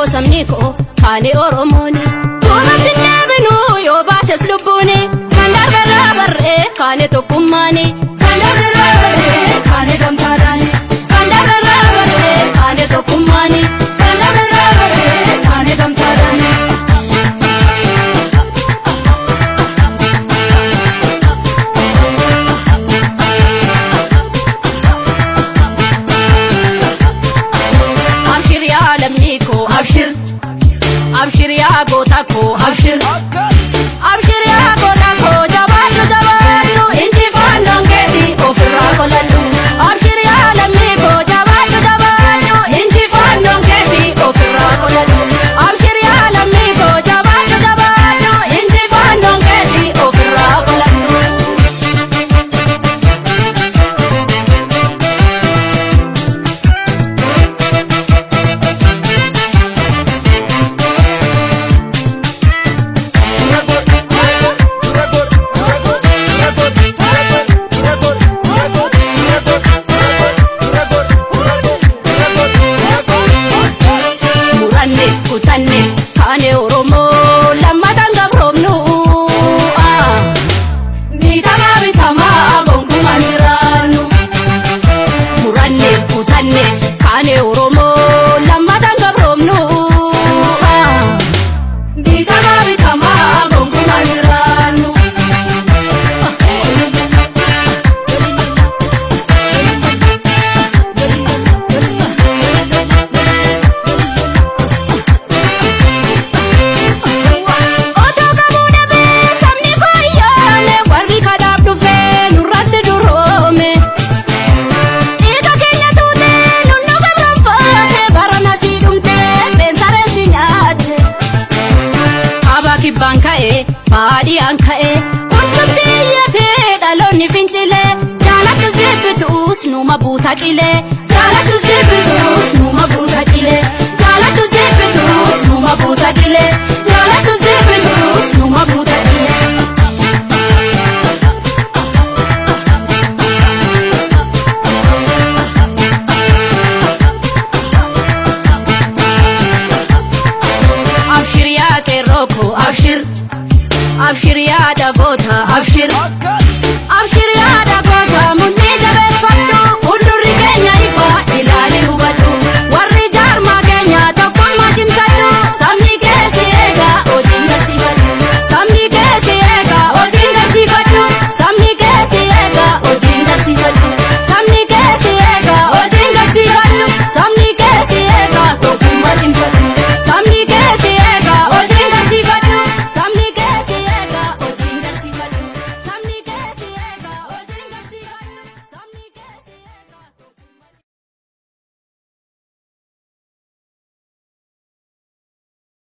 ko samni ko kane oromoni tuumatti neebinu yoo baates lubbuuni kan darberraa barree kane tokkummaani kan darberraa barree kane gamtaadhaani kan darberraa barree kane tokkummaani kan darberraa barree kane gamtaadhaani. أبشر أبشر يا قوتكو أبشر أبشر يا قوتكو جبالو جبالو إنتي فانون كدي أوفرا كلالو أبشر يا لميكو جبالو جبالو إنتي فانون كدي أوفرا كلالو أبشر يا لميكو جبالو جبالو إنتي فانون كدي أوفرا كلالو. Kutanne kane oromo lamatan gabromnu bitama gonkuma jiranu muranne kutanne kane oromo lamatan gabromnu bitama gonkuma jiranu. Bankae baadi ankae kuntutti yate dalonni fincile jalatu zibitus numa buta qile jalatu zibitus numa buta qile jalatu zibitus numa buta qile jalatu zibitus numa buta qile. Abshir ya keroko abshir abshir ya dagota abshir abshir ya dagota.